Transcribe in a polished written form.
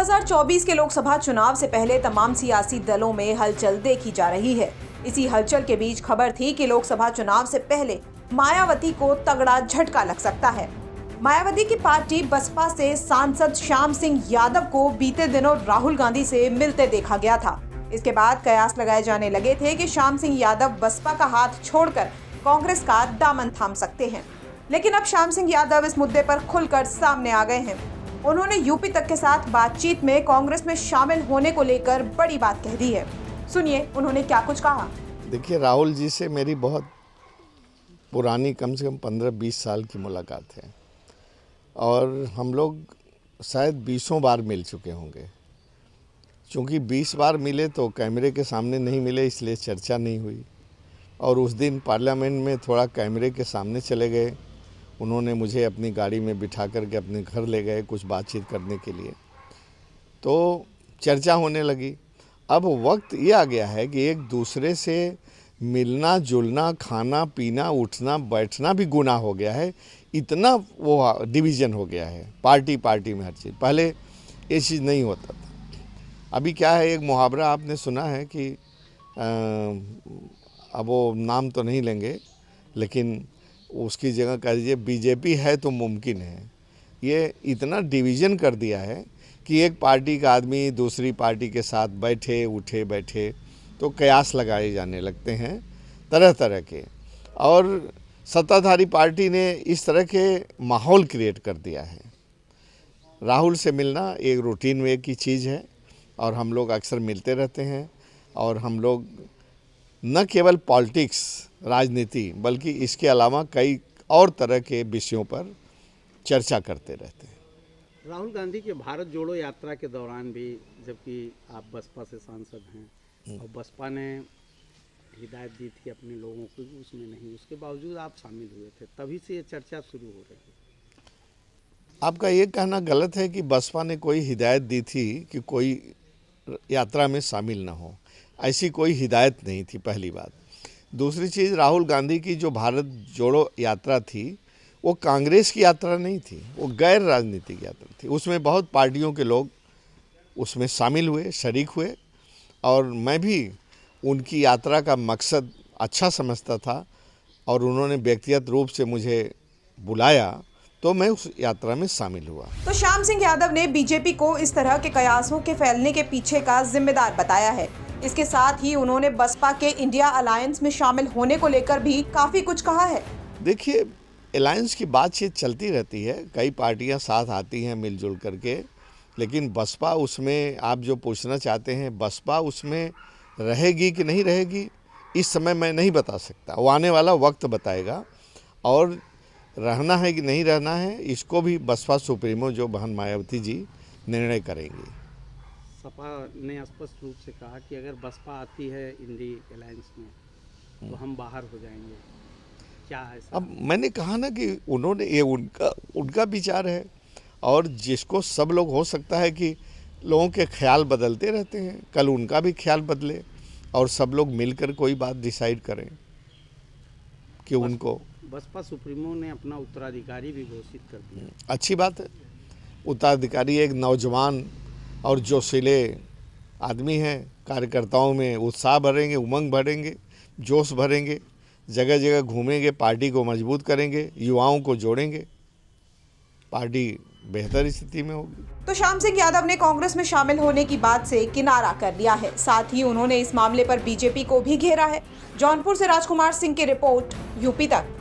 2024 के लोकसभा चुनाव से पहले तमाम सियासी दलों में हलचल देखी जा रही है। इसी हलचल के बीच खबर थी कि लोकसभा चुनाव से पहले मायावती को तगड़ा झटका लग सकता है। मायावती की पार्टी बसपा से सांसद श्याम सिंह यादव को बीते दिनों राहुल गांधी से मिलते देखा गया था। इसके बाद कयास लगाए जाने लगे थे कि श्याम सिंह यादव बसपा का हाथ छोड़कर कांग्रेस का दामन थाम सकते हैं। लेकिन अब श्याम सिंह यादव इस मुद्दे पर खुलकर सामने आ गए हैं। उन्होंने यूपी तक के साथ बातचीत में कांग्रेस में शामिल होने को लेकर बड़ी बात कह दी है। सुनिए उन्होंने क्या कुछ कहा। देखिए, राहुल जी से मेरी बहुत पुरानी कम से कम 15-20 साल की मुलाकात है और हम लोग शायद 20 बार मिल चुके होंगे। चूँकि 20 बार मिले तो कैमरे के सामने नहीं मिले, इसलिए चर्चा नहीं हुई। और उस दिन पार्लियामेंट में थोड़ा कैमरे के सामने चले गए। उन्होंने मुझे अपनी गाड़ी में बिठा करके अपने घर ले गए कुछ बातचीत करने के लिए, तो चर्चा होने लगी। अब वक्त ये आ गया है कि एक दूसरे से मिलना जुलना, खाना पीना, उठना बैठना भी गुनाह हो गया है। इतना वो डिवीज़न हो गया है पार्टी पार्टी में हर चीज़। पहले ये चीज़ नहीं होता था। अभी क्या है, एक मुहावरा आपने सुना है कि अब वो नाम तो नहीं लेंगे, लेकिन उसकी जगह कह दीजिए बीजेपी है तो मुमकिन है। ये इतना डिवीज़न कर दिया है कि एक पार्टी का आदमी दूसरी पार्टी के साथ बैठे उठे बैठे तो कयास लगाए जाने लगते हैं तरह तरह के। और सत्ताधारी पार्टी ने इस तरह के माहौल क्रिएट कर दिया है। राहुल से मिलना एक रूटीन वे की चीज़ है और हम लोग अक्सर मिलते रहते हैं। और हम लोग न केवल पॉलिटिक्स राजनीति बल्कि इसके अलावा कई और तरह के विषयों पर चर्चा करते रहते हैं। राहुल गांधी के भारत जोड़ो यात्रा के दौरान भी, जबकि आप बसपा से सांसद हैं और बसपा ने हिदायत दी थी अपने लोगों को, उसमें नहीं, उसके बावजूद आप शामिल हुए थे, तभी से ये चर्चा शुरू हो रही है। आपका ये कहना गलत है कि बसपा ने कोई हिदायत दी थी कि कोई यात्रा में शामिल ना हो। ऐसी कोई हिदायत नहीं थी, पहली बात। दूसरी चीज़, राहुल गांधी की जो भारत जोड़ो यात्रा थी वो कांग्रेस की यात्रा नहीं थी, वो गैर राजनीतिक यात्रा थी। उसमें बहुत पार्टियों के लोग उसमें शामिल हुए, शरीक हुए और मैं भी उनकी यात्रा का मकसद अच्छा समझता था और उन्होंने व्यक्तिगत रूप से मुझे बुलाया तो मैं उस यात्रा में शामिल हुआ। तो श्याम सिंह यादव ने बीजेपी को इस तरह के कयासों के फैलने के पीछे का जिम्मेदार बताया है। इसके साथ ही उन्होंने बसपा के इंडिया अलायंस में शामिल होने को लेकर भी काफी कुछ कहा है। देखिए, अलायंस की बातचीत चलती रहती है, कई पार्टियां साथ आती हैं मिलजुल करके, लेकिन बसपा उसमें, आप जो पूछना चाहते हैं, बसपा उसमें रहेगी कि नहीं रहेगी इस समय मैं नहीं बता सकता। वो आने वाला वक्त बताएगा। और रहना है कि नहीं रहना है इसको भी बसपा सुप्रीमो जो बहन मायावती जी निर्णय करेंगी। सपा ने स्पष्ट रूप से कहा कि अगर बसपा आती है इंडी अलायंस में तो हम बाहर हो जाएंगे। क्या है सर? अब मैंने कहा ना कि उन्होंने, ये उनका विचार है और जिसको सब लोग, हो सकता है कि लोगों के ख्याल बदलते रहते हैं, कल उनका भी ख्याल बदले और सब लोग मिलकर कोई बात डिसाइड करें कि उनको। बसपा सुप्रीमो ने अपना उत्तराधिकारी भी घोषित कर दिया। अच्छी बात है। उत्तराधिकारी एक नौजवान और जोशीले आदमी हैं। कार्यकर्ताओं में उत्साह भरेंगे, उमंग भरेंगे, जोश भरेंगे, जगह जगह घूमेंगे, पार्टी को मजबूत करेंगे, युवाओं को जोड़ेंगे, पार्टी बेहतर स्थिति में होगी। तो श्याम सिंह यादव ने कांग्रेस में शामिल होने की बात से किनारा कर लिया है। साथ ही उन्होंने इस मामले पर बीजेपी को भी घेरा है। जौनपुर से राजकुमार सिंह की रिपोर्ट, यूपी तक।